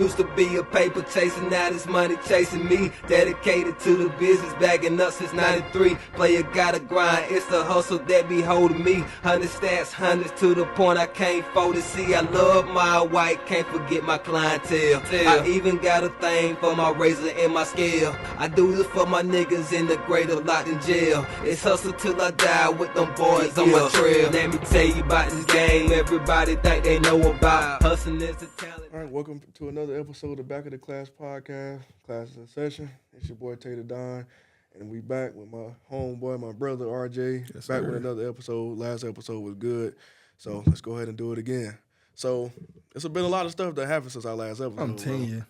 Used to be a paper chasing, now this money chasing me. Dedicated to the business, bagging up since 93. Player gotta grind, it's the hustle that be holding me. 100 stats, hundreds to the point I can't fold it. See, I love my white, can't forget my clientele. I even got a thing for my razor and my scale. I do this for my niggas in the greater locked in jail. It's hustle till I die with them boys on my trail. Let me tell you about this game, everybody think they know about. Hustling is the talent. All right, welcome to another episode of Back of the Class Podcast. Class is in session. It's your boy Tater Don, and we back with my homeboy, my brother RJ. Yes, back sir. with another episode. Last episode was good, so let's go ahead and do it again. So it's been a lot of stuff that happened since our last episode. I'm telling you.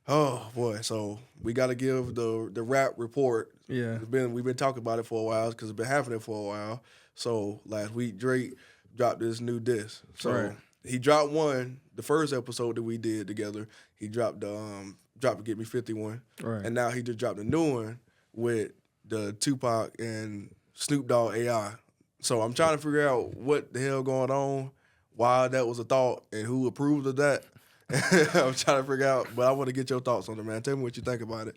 Oh boy, so we got to give the rap report. Yeah. We've been talking about it for a while because it's been happening for a while. So last week Drake dropped this new diss. So Right. he dropped one. The first episode that we did together, he dropped Get Me 51. Right. And now he just dropped a new one with the Tupac and Snoop Dogg AI. So I'm trying to figure out what the hell going on, why that was a thought, and who approved of that. I'm trying to figure out, but I want to get your thoughts on it, man. Tell me what you think about it.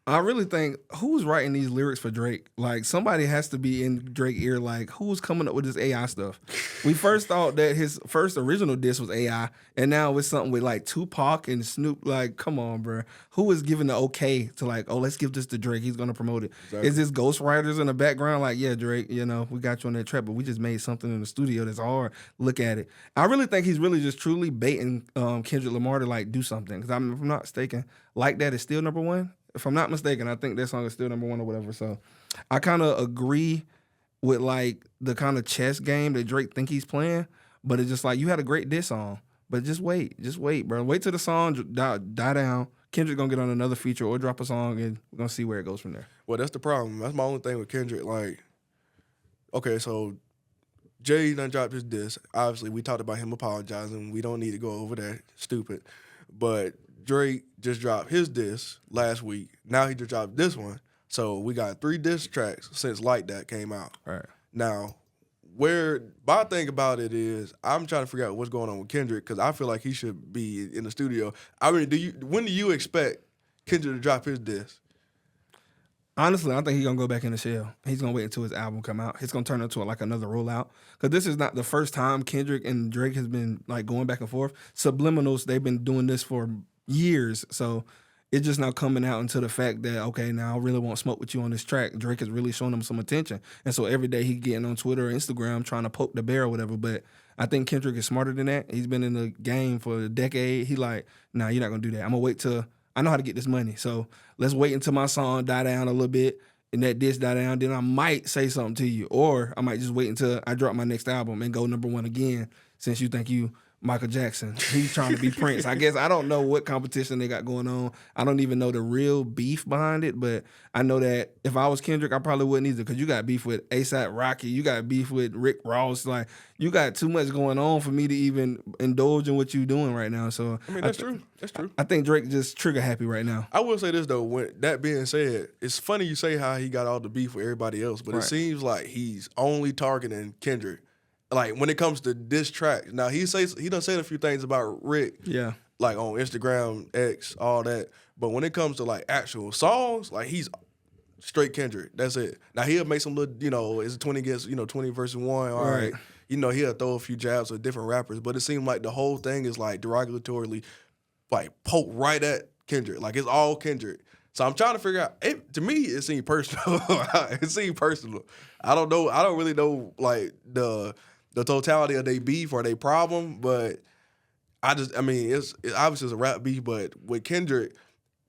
I really think, who's writing these lyrics for Drake? Like, somebody has to be in Drake's ear, like, who's coming up with this AI stuff? We first thought that his first original diss was AI, and now it's something with, like, Tupac and Snoop. Like, come on, bro. Who is giving the okay to, like, oh, let's give this to Drake. He's going to promote it. Exactly. Is this ghostwriters in the background? Like, yeah, Drake, you know, we got you on that track, but we just made something in the studio that's hard. Look at it. I really think he's really just truly baiting Kendrick Lamar to, like, do something. Because if I'm not mistaken, Like That is still number one. If I'm not mistaken, I think that song is still number one or whatever. So I kind of agree with, like, the kind of chess game that Drake think he's playing. But it's just like, you had a great diss song. But just wait, bro. Wait till the song die down. Kendrick going to get on another feature or drop a song, and we're going to see where it goes from there. Well, that's the problem. That's my only thing with Kendrick. Like, okay, so Jay done dropped his diss. Obviously, we talked about him apologizing. We don't need to go over that. Stupid. But Drake just dropped his diss last week. Now he just dropped this one. So we got 3 diss tracks since Like That came out. Right. Now, my thing about it is I'm trying to figure out what's going on with Kendrick because I feel like he should be in the studio. I mean, when do you expect Kendrick to drop his diss? Honestly, I think he's going to go back in the shell. He's going to wait until his album come out. It's going to turn into like another rollout. Because this is not the first time Kendrick and Drake has been like going back and forth. Subliminals, they've been doing this for years. So it's just now coming out into the fact that, okay, now I really want smoke with you on this track. Drake is really showing him some attention. And so every day he getting on Twitter or Instagram trying to poke the bear or whatever. But I think Kendrick is smarter than that. He's been in the game for a decade. He like, nah, you're not going to do that. I'm going to wait till I know how to get this money. So let's wait until my song die down a little bit and that diss die down. Then I might say something to you. Or I might just wait until I drop my next album and go number one again since you think you Michael Jackson. He's trying to be Prince. I guess I don't know what competition they got going on. I don't even know the real beef behind it, but I know that if I was Kendrick, I probably wouldn't either because you got beef with A$AP Rocky. You got beef with Rick Ross. Like, you got too much going on for me to even indulge in what you're doing right now. So I mean, that's true. That's true. I think Drake just trigger happy right now. I will say this, though. When that being said, it's funny you say how he got all the beef with everybody else, but Right. It seems like he's only targeting Kendrick. Like, when it comes to diss tracks. Now, he done said a few things about Rick. Yeah. Like, on Instagram, X, all that. But when it comes to, like, actual songs, like, he's straight Kendrick. That's it. Now, he'll make some little, it's 20 against, 20 versus 1. All right. He'll throw a few jabs at different rappers. But it seemed like the whole thing is, like, derogatorily, like, poked right at Kendrick. Like, it's all Kendrick. So I'm trying to figure out, to me, it seemed personal. It seemed personal. I don't know. I don't really know, like, the totality of their beef or their problem, but it's obviously it's a rap beef, but with Kendrick,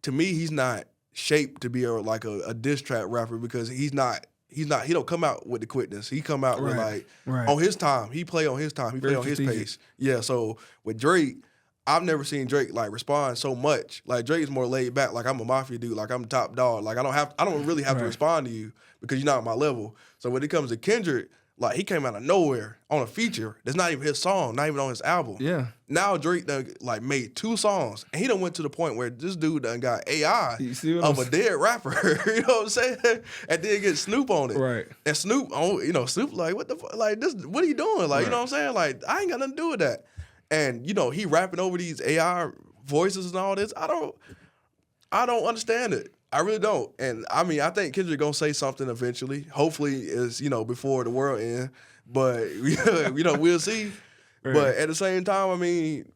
to me, he's not shaped to be a diss track rapper because he don't come out with the quickness. He come out with on his time. He play on his time. He play on his pace. Yeah, so with Drake, I've never seen Drake like respond so much. Like Drake is more laid back. Like I'm a mafia dude. Like I'm top dog. Like I don't really have to respond to you because you're not at my level. So when it comes to Kendrick, like he came out of nowhere on a feature that's not even his song, not even on his album. Yeah. Now Drake done like made 2 songs, and he done went to the point where this dude done got AI of a dead rapper. You know what I'm saying? And then get Snoop on it. Right. And Snoop, Snoop like what the fuck? Like this, what are you doing? Like you know what I'm saying? Like I ain't got nothing to do with that. and you know he rapping over these AI voices and all this. I don't understand it. I really don't. And I mean, I think Kendrick gonna say something eventually. Hopefully, is before the world ends. But we'll see. Right. But at the same time, I mean,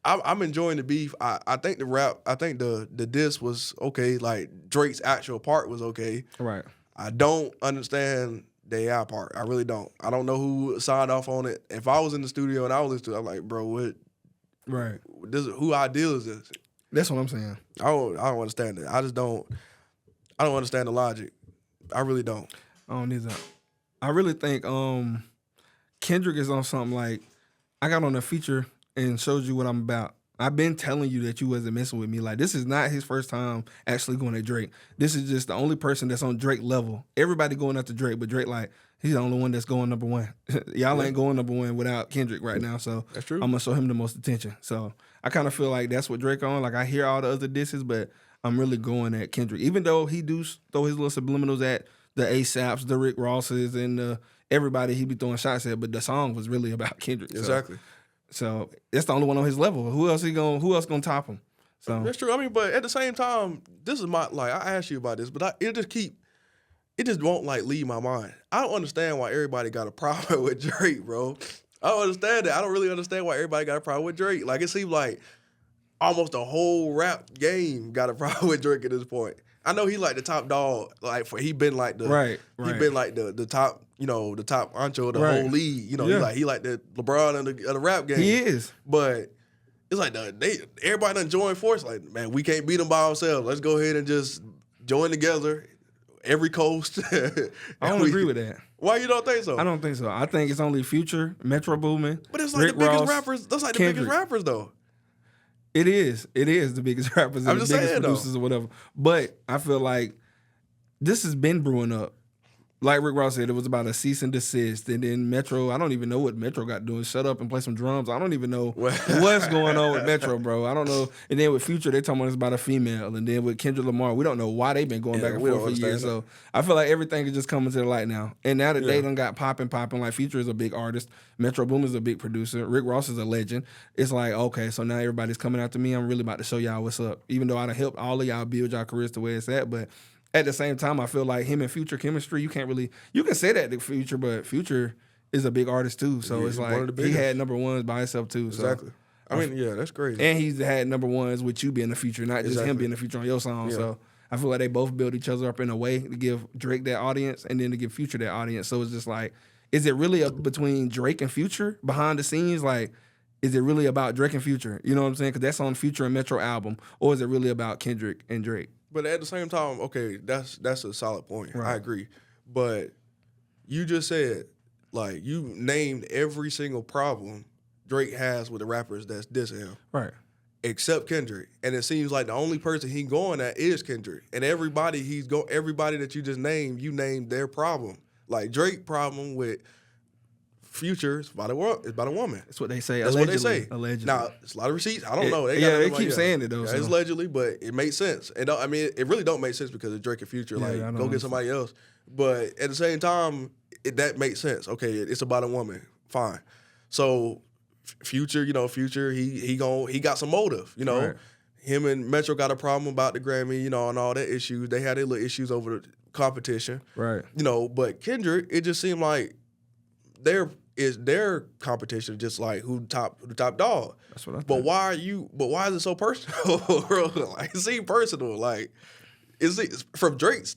I'm enjoying the beef. I think the rap. I think the diss was okay. Like Drake's actual part was okay. Right. I don't understand the AI part. I really don't. I don't know who signed off on it. If I was in the studio and I was listening to it, I'm like, bro, what? Right. Who ideal is this? That's what I'm saying. I don't understand it. I don't understand the logic. I really don't. I don't either. I really think Kendrick is on something like, I got on a feature and showed you what I'm about. I've been telling you that you wasn't messing with me. Like, this is not his first time actually going at Drake. This is just the only person that's on Drake level. Everybody going after Drake, but Drake, like, he's the only one that's going number one. Y'all ain't going number one without Kendrick right now, so That's true. I'm going to show him the most attention. So I kind of feel like that's what Drake on. Like, I hear all the other disses, but I'm really going at Kendrick. Even though he do throw his little subliminals at the ASAPs, the Rick Rosses, and everybody he be throwing shots at, but the song was really about Kendrick. Exactly. So that's the only one on his level. Who else gonna top him? So That's true. I mean, but at the same time, this is my I asked you about this, but it just won't like leave my mind. I don't understand why everybody got a problem with Drake, bro. I don't understand it. I don't really understand why everybody got a problem with Drake. Like it seems like almost the whole rap game got a problem with Drake at this point. I know he like the top dog, like he been like the he been like the top, the top honcho of the whole league. He like the LeBron of the rap game. he is. But it's like everybody done joined force. Like, man, we can't beat them by ourselves. Let's go ahead and just join together. Every coast. I don't agree with that. Why you don't think so? I don't think so. I think it's only Future, Metro Boomin, But it's like Rick the biggest Ross, rappers. That's like Kendrick. the biggest rappers though. It is. It is the biggest rappers and I'm the just biggest saying, producers or whatever. But I feel like this has been brewing up. Like Rick Ross said, it was about a cease and desist. And then Metro, I don't even know what Metro got doing. Shut up and play some drums. I don't even know what's going on with Metro, bro. I don't know. And then with Future, they talking about it's about a female. And then with Kendrick Lamar, we don't know why they've been going back and forth for years. So I feel like everything is just coming to the light now. And now that they done got popping, like Future is a big artist. Metro Boomin is a big producer. Rick Ross is a legend. It's like, okay, so now everybody's coming after me. I'm really about to show y'all what's up. Even though I done helped all of y'all build y'all careers to where it's at. But at the same time, I feel like him and Future chemistry, you can say that to Future, but Future is a big artist too. So it's like he had number ones by himself too. Exactly. So, I mean, yeah, that's crazy. and he's had number ones with you being the feature, not just him being the feature on your song. Yeah. So I feel like they both build each other up in a way to give Drake that audience and then to give Future that audience. So it's just like, is it really between Drake and Future behind the scenes? Like, is it really about Drake and Future? You know what I'm saying? Because that's on Future and Metro album. Or is it really about Kendrick and Drake? But at the same time, okay, that's a solid point. Right. I agree. But you just said, like, you named every single problem Drake has with the rappers that's dissing him. Right. Except Kendrick. And it seems like the only person he going at is Kendrick. And everybody that you just named, you named their problem. Like Drake problem with Future is about a woman. That's what they say. That's allegedly, what they say. Allegedly. Now, it's a lot of receipts. I don't know. They keep saying it though. Yeah, So. it's allegedly, but it makes sense. And I mean, it really don't make sense because of Drake and Future. Yeah, Like, I know. go get somebody else. But at the same time, that makes sense. Okay, it's about a woman. Fine. So Future, he got some motive. Right. Him and Metro got a problem about the Grammy, and all that issues. They had their little issues over the competition. Right. But Kendrick, it just seemed like their competition just like who the top dog. That's what I think. But why is it so personal? Like, it seemed personal. Like, from Drake's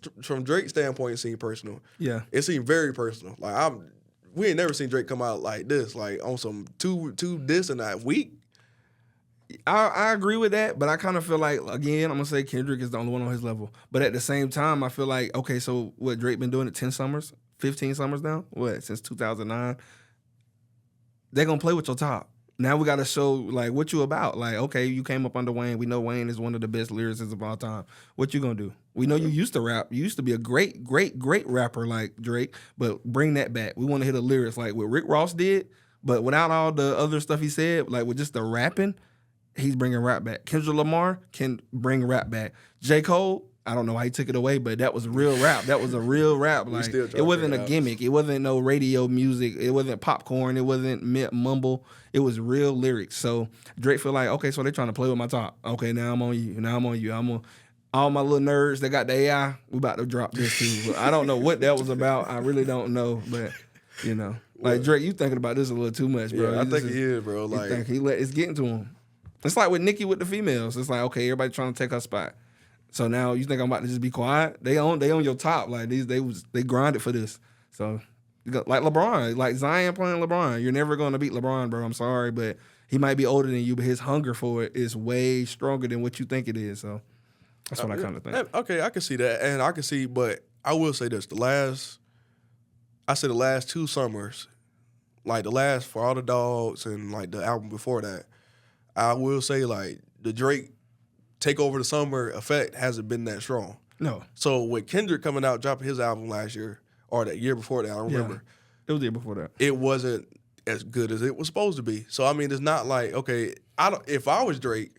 standpoint, it seemed personal. Yeah. It seemed very personal. Like, we ain't never seen Drake come out like this, like on some two this in that week. I agree with that, but I kind of feel like, again, I'm going to say Kendrick is the only one on his level. But at the same time, I feel like, okay, so what, Drake been doing it 10 summers, 15 summers now? What, since 2009? They're going to play with your top. Now we got to show, like, what you about. Like, okay, you came up under Wayne. We know Wayne is one of the best lyricists of all time. What you going to do? We know you used to rap. You used to be a great, great, great rapper like Drake, but bring that back. We want to hear the lyrics like what Rick Ross did, but without all the other stuff he said, like with just the rapping, he's bringing rap back. Kendrick Lamar can bring rap back. J. Cole, I don't know why he took it away, but that was real rap. That was a real rap. Like, it wasn't a gimmick. It wasn't no radio music. It wasn't popcorn. It wasn't mumble. It was real lyrics. So Drake feel like, okay, so they're trying to play with my top. Okay, now I'm on you. Now I'm on you. I'm on all my little nerds that got the AI. We about to drop this too. But I don't know what that was about. I really don't know. But you know, like Drake, you thinking about this a little too much, bro. Yeah, I think he is, bro. Like, it's getting to him. It's like with Nicki with the females. It's like, okay, everybody trying to take her spot. So now you think I'm about to just be quiet? They on your top. Like they grinded for this. So like LeBron, like Zion playing LeBron. You're never gonna beat LeBron, bro. I'm sorry, but he might be older than you, but his hunger for it is way stronger than what you think it is. So that's what I kind of think. Okay, I can see that, and I can see, but I will say this: the last 2 summers, like the last For All the Dogs and like the album before that, I will say like the Drake Take Over the Summer effect hasn't been that strong. No. So with Kendrick coming out, dropping his album last year, or that year before that, I don't remember. It was the year before that. It wasn't as good as it was supposed to be. So I mean, it's not like, okay, if I was Drake,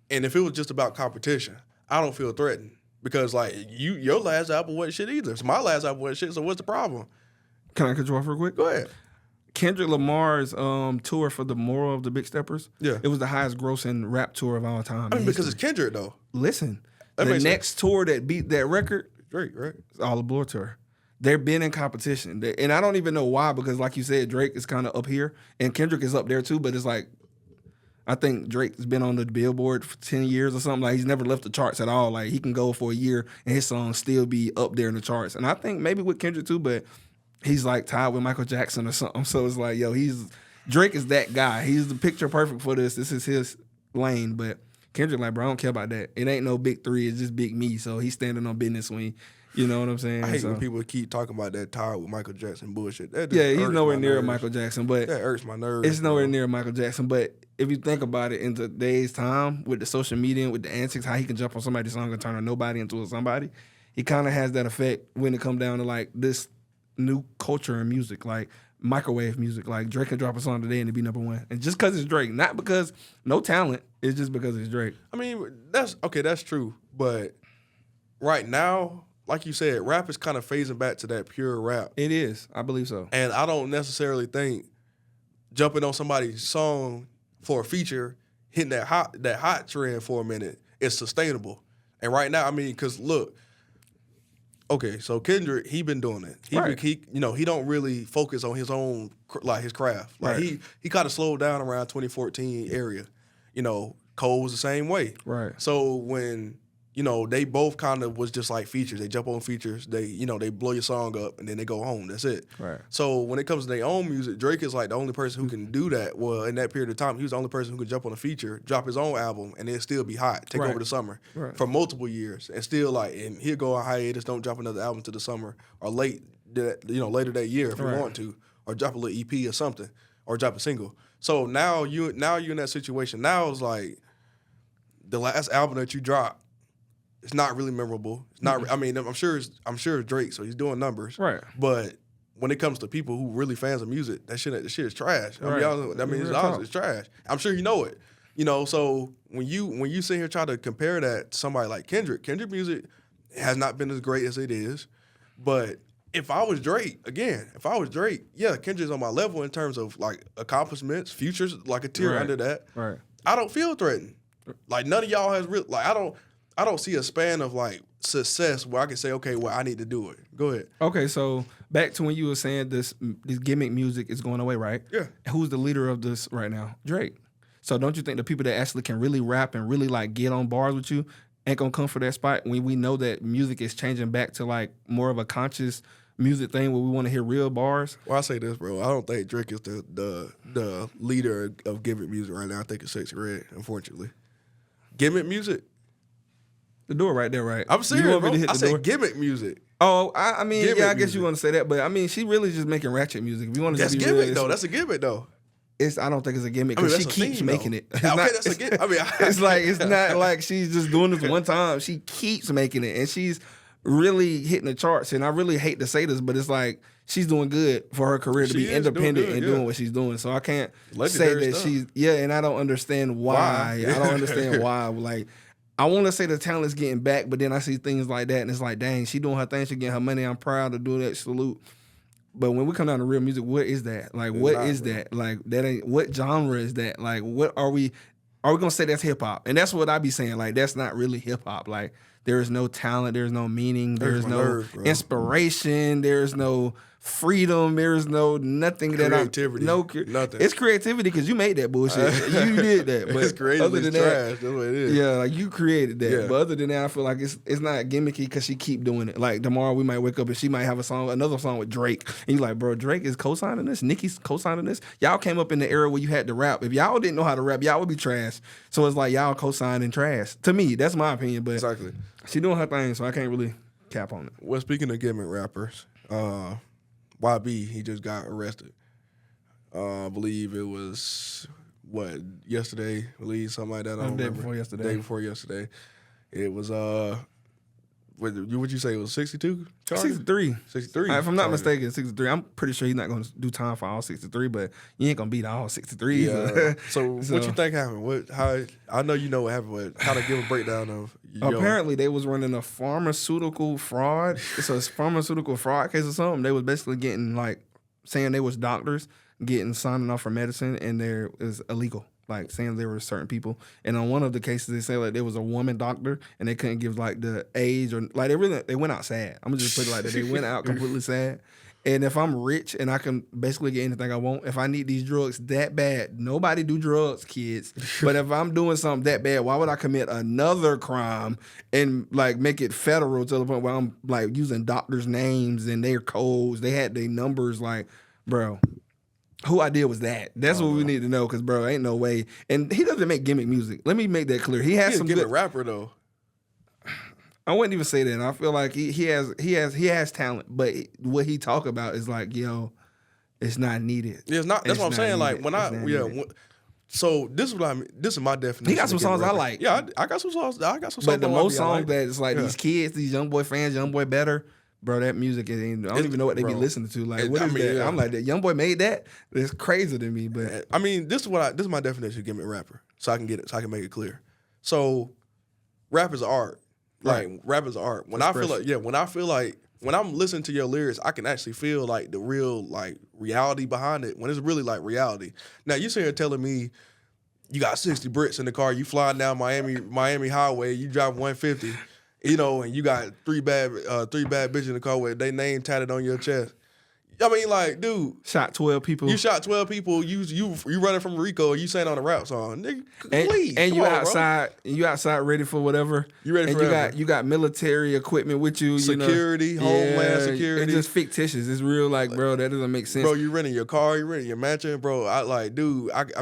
and if it was just about competition, I don't feel threatened. Because like your last album wasn't shit either. So my last album wasn't shit, so what's the problem? Can I cut you off real quick? Go ahead. Kendrick Lamar's tour for the Moral of the Big Steppers, it was the highest grossing rap tour of all time. I mean, because it's Kendrick, though. Listen, the next tour that beat that record, Drake, right? It's All the Blur tour. They've been in competition. And I don't even know why, because like you said, Drake is kind of up here, and Kendrick is up there too, but it's like, I think Drake's been on the Billboard for 10 years or something. Like, he's never left the charts at all. Like, he can go for a year, and his songs still be up there in the charts. And I think maybe with Kendrick too, but he's like tied with Michael Jackson or something. So it's like, yo, Drake is that guy. He's the picture perfect for this. This is his lane. But Kendrick, like, bro, I don't care about that. It ain't no big three. It's just big me. So he's standing on business when you know what I'm saying? I hate when people keep talking about that tied with Michael Jackson bullshit. Yeah, he's nowhere near Michael Jackson. But that hurts my nerves. It's nowhere near Michael Jackson. But if you think about it, in today's time with the social media and with the antics, how he can jump on somebody's song and turn a nobody into a somebody, he kind of has that effect when it comes down to like this new culture in music, like microwave music. Like Drake can drop a song today and it be number one, and just because it's Drake, not because no talent, it's just because it's Drake. I mean, that's true, but right now, like you said, rap is kind of phasing back to that pure rap. It is, I believe so, and I don't necessarily think jumping on somebody's song for a feature, hitting that hot trend for a minute, is sustainable. And right now, I mean, because look. Okay, so Kendrick, he been doing it. He don't really focus on his own, like his craft. Like he kind of slowed down around 2014 area. You know, Cole was the same way. Right. So when they both kind of was just like features. They jump on features. They they blow your song up and then they go home. That's it. Right. So when it comes to their own music, Drake is like the only person who can do that. Well, in that period of time, he was the only person who could jump on a feater, drop his own album, and then still be hot, take over the summer for multiple years, and still and he'll go on hiatus, don't drop another album to the summer or later that year if you want to, or drop a little EP or something, or drop a single. So now you're in that situation. Now it's like the last album that you dropped. It's not really memorable. It's not. I mean, I'm sure it's Drake, so he's doing numbers. Right. But when it comes to people who really fans of music, that shit is trash. It's trash. I'm sure you know it. So when you sit here try to compare that to somebody like Kendrick music has not been as great as it is. But if I was Drake, yeah, Kendrick's on my level in terms of like accomplishments, futures, like a tier under that. Right. I don't feel threatened. Like none of y'all has real. Like I don't see a span of like success where I can say, okay, well, I need to do it. Go ahead. Okay, so back to when you were saying this gimmick music is going away, right? Yeah. Who's the leader of this right now? Drake. So don't you think the people that actually can really rap and really like get on bars with you ain't gonna come for that spot when we know that music is changing back to like more of a conscious music thing where we want to hear real bars? Well, I say this, bro. I don't think Drake is the leader of gimmick music right now. I think it's Sexy Red, unfortunately. Gimmick music. The door right there, right? I'm serious, bro. I said gimmick music. Oh, I mean, gimmick I guess music. You want to say that, but I mean, she really just making ratchet music. If you want to that's be gimmick real, though. That's a gimmick though. I don't think it's a gimmick because she keeps making it. Okay, that's a gimmick. I mean, it's not like she's just doing this one time. She keeps making it, and she's really hitting the charts. And I really hate to say this, but it's like she's doing good for her career to She be is doing independent good, and yeah. doing what she's doing. So I can't Legendary say that stuff. and I don't understand why. I don't understand why. Like, I want to say the talent's getting back, but then I see things like that, and it's like, dang, she doing her thing, she getting her money. I'm proud to do that. Salute. But when we come down to real music, what is that? Like, what is that? Like, that ain't, what genre is that? Like, what are we gonna say that's hip hop? And that's what I be saying. Like, that's not really hip hop. Like, there is no talent, there's no meaning, there's no nerves, bro. inspiration, there's no freedom, there's no nothing Creativity, nothing. nothing. It's creativity because you made that bullshit. You did that. But It's creative. It's trash. That's what it is. yeah, like you created that. Yeah. But other than that, I feel like it's not gimmicky because she keep doing it. Like tomorrow we might wake up and she might have another song with Drake. And you like, bro, Drake is co-signing this, Nicki's co-signing this. Y'all came up in the era where you had to rap. If y'all didn't know how to rap, y'all would be trash. So it's like y'all co-signing trash. To me, that's my opinion. But Exactly. she doing her thing, so I can't really cap on it. Well, speaking of gimmick rappers, YB, he just got arrested. I believe it was yesterday, I believe something like that. I don't Day remember. before yesterday. Day before yesterday. It was what you say it was 62 charges? 63. 63. If I'm not charges. mistaken, 63. I'm pretty sure he's not going to do time for all 63, but you ain't going to beat all 63. Yeah. either. So what you think happened? I know you know what happened, but kind of give a breakdown of Apparently, they was running a pharmaceutical fraud. It's a pharmaceutical fraud case or something. They was basically getting, like, saying they was doctors, getting signing off for medicine, and there is illegal. Like, saying there were certain people. And on one of the cases, they say, like, there was a woman doctor, and they couldn't give, like, the age or, like, they went out sad. I'm going to just put it like that. They went out completely sad. And if I'm rich and I can basically get anything I want, if I need these drugs that bad, nobody do drugs, kids. But if I'm doing something that bad, why would I commit another crime and like make it federal to the point where I'm like using doctors' names and their codes? They had their numbers. Like, bro, who idea was that? That's what we need to know, because bro, ain't no way. And he doesn't make gimmick music. Let me make that clear. He has He's a some gimmick good rapper though. I wouldn't even say that. And I feel like he has talent, but what he talk about is like, yo, it's not needed. Yeah, it's not. That's It's what I'm not saying. Like needed. when It's not needed. So this is what I mean. This is my definition. He got some of gimmick songs I rapper. like. Yeah, I got some songs. I got some songs. But the by most YB I songs like. that it's like these kids, these Youngboy fans, Youngboy better, bro. That music is. I don't even know what they be bro. listening to. Like, what is that? Yeah. I'm like, that Youngboy made that. It's crazy to me. But I mean, this is my definition of gimmick rapper. So I can get it. So I can make it clear. So, rap is art. Like rap is art. When I feel like when I'm listening to your lyrics, I can actually feel like the real like reality behind it. When it's really like reality. Now you sitting here telling me you got 60 bricks in the car, you flying down Miami highway, you drive 150, you know, and you got three bad bitches in the car with their name tatted on your chest. I mean, like, dude, shot 12 people. you shot 12 people. You running from Rico. You saying on a rap song, nigga. Please, and come you on, outside. And you outside ready for whatever. You ready and for you whatever. you got military equipment with you. Security, you know? homeland security. It's just fictitious. It's real. Like, bro, that doesn't make sense. Bro, you renting your car, you renting your mansion, bro. I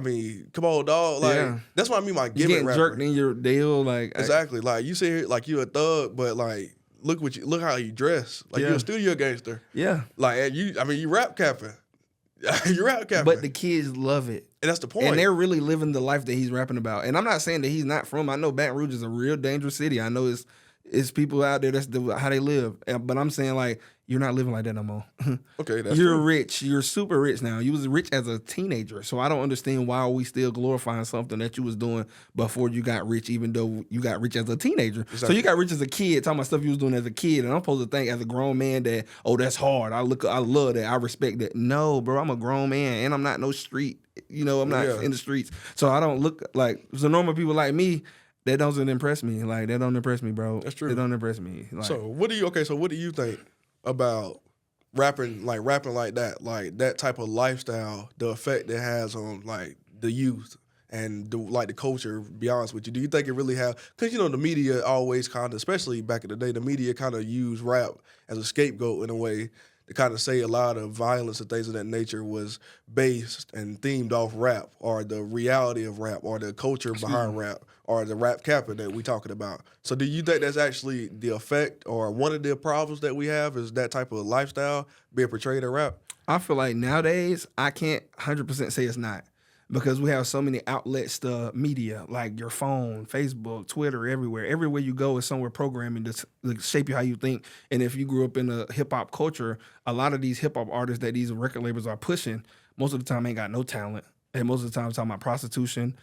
mean, come on, dog. Like, that's what I mean. My you gimmick getting rapper. jerked in your deal. Like, Exactly. Like you sit here like you a thug, but like look how you dress. Like you a studio gangster. yeah. Like you rap capping. You rap capping. But the kids love it. And that's the point. And they're really living the life that he's rapping about. And I'm not saying that he's not from. I know Baton Rouge is a real dangerous city. I know it's people out there, that's how they live. But I'm saying, like, you're not living like that no more. Okay, that's You're true. rich. You're super rich now. You was rich as a teenager. So I don't understand why are we still glorifying something that you was doing before you got rich, even though you got rich as a teenager. Exactly. So you got rich as a kid, talking about stuff you was doing as a kid. And I'm supposed to think as a grown man that, oh, that's hard. I love that. I respect that. No, bro, I'm a grown man and I'm not no street. You know, I'm not in the streets. So I don't look like, so normal people like me, that doesn't impress me. Like, that don't impress me, bro. That's true. It don't impress me. Like, So what do you think about rapping like that type of lifestyle, the effect it has on like the youth and the culture? Be honest with you, do you think it really have? Because the media always kind of, especially back in the day, the media kind of used rap as a scapegoat in a way to kind of say a lot of violence and things of that nature was based and themed off rap, or the reality of rap, or the culture behind rap, or the rap capping that we talking about. So do you think that's actually the effect, or one of the problems that we have is that type of lifestyle being portrayed in rap? I feel like nowadays I can't 100% say it's not. because we have so many outlets to media, like your phone, Facebook, Twitter, everywhere. Everywhere you go is somewhere programming to shape you how you think. And if you grew up in a hip hop culture, a lot of these hip hop artists that these record labels are pushing, most of the time ain't got no talent. And most of the time talking about prostitution,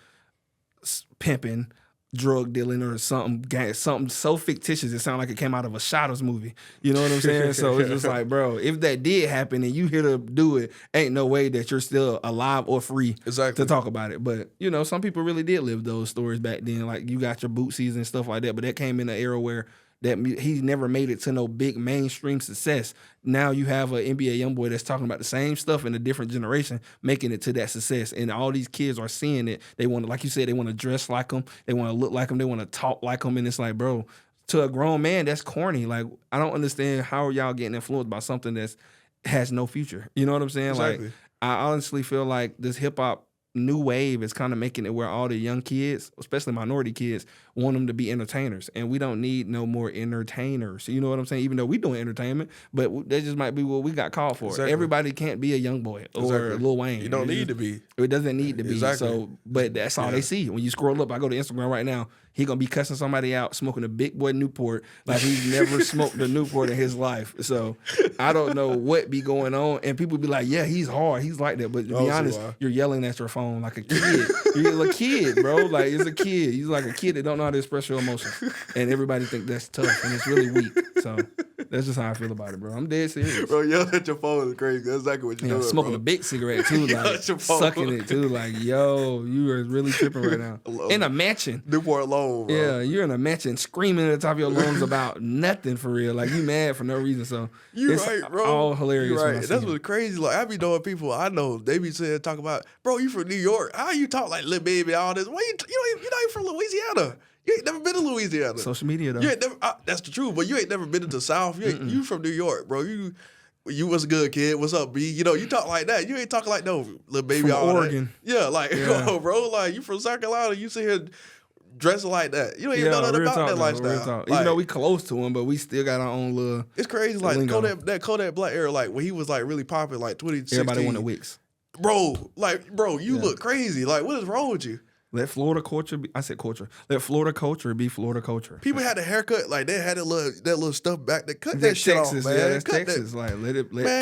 pimping, drug dealing, or something so fictitious it sounds like it came out of a Shadows movie. You know what I'm saying? So it's just like, bro, if that did happen and you here to do it, ain't no way that you're still alive or free to talk about it. But, you know, some people really did live those stories back then. Like, you got your BOTCs and stuff like that, but that came in an era where he never made it to no big mainstream success. Now you have an NBA Youngboy that's talking about the same stuff in a different generation, making it to that success. And all these kids are seeing it. They want to, like you said, they want to dress like them. They want to look like them. They want to talk like them. And it's like, bro, to a grown man, that's corny. Like, I don't understand how y'all getting influenced by something that has no future. You know what I'm saying? Exactly. Like, I honestly feel like this hip hop new wave is kind of making it where all the young kids, especially minority kids, want them to be entertainers, and we don't need no more entertainers. You know what I'm saying? Even though we doing entertainment, but that just might be what we got called for. Exactly. Everybody can't be a Youngboy or Lil Wayne. You don't need to be. It doesn't need to be. Exactly. So, but that's all they see. When you scroll up, I go to Instagram right now, he gonna be cussing somebody out, smoking a big boy Newport like he's never smoked a Newport in his life. So I don't know what be going on, and people be like, "Yeah, he's hard, he's like that." But to be honest, you're yelling at your phone like a kid. You're a kid, bro. Like, it's a kid. He's like a kid that don't know how to express your emotions, and everybody think that's tough, and it's really weak. So that's just how I feel about it, bro. I'm dead serious. Bro, yelling at your phone is crazy. That's exactly what you're doing, smoking bro. a big cigarette too, like sucking it too, like, yo, you are really tripping right now. In a mansion. Newport alone, bro. Yeah, you're in a mansion screaming at the top of your lungs about nothing for real. Like, you mad for no reason. So You're right, bro. All hilarious. You're when I right. see That's it. what's crazy. Like, I be knowing people I know, they be saying, talk about, bro, you from New York. How you talk like Lil Baby, all this? Why you're not even from Louisiana. You ain't never been to Louisiana. Social media, though. You ain't never, that's the truth, but you ain't never been to the South. You from New York, bro. You was a good kid. What's up, B? You know, you talk like that. You ain't talking like no Lil Baby. From all Oregon. That. Yeah, like, yo, bro, like, you from South Carolina. You sit here dressing like that. You ain't even know nothing about that lifestyle. Even though we close to him, but we still got our own little. It's crazy, like that Kodak Black era, like when he was like really popping, like 2016. Everybody wanted Wicks. Bro, you look crazy. Like, what is wrong with you? Let Florida culture be. I said culture. Let Florida culture be Florida culture. People had a haircut, like they had that little stuff back. They cut that shit Texas, off, man. Yeah, that's Texas. Like, let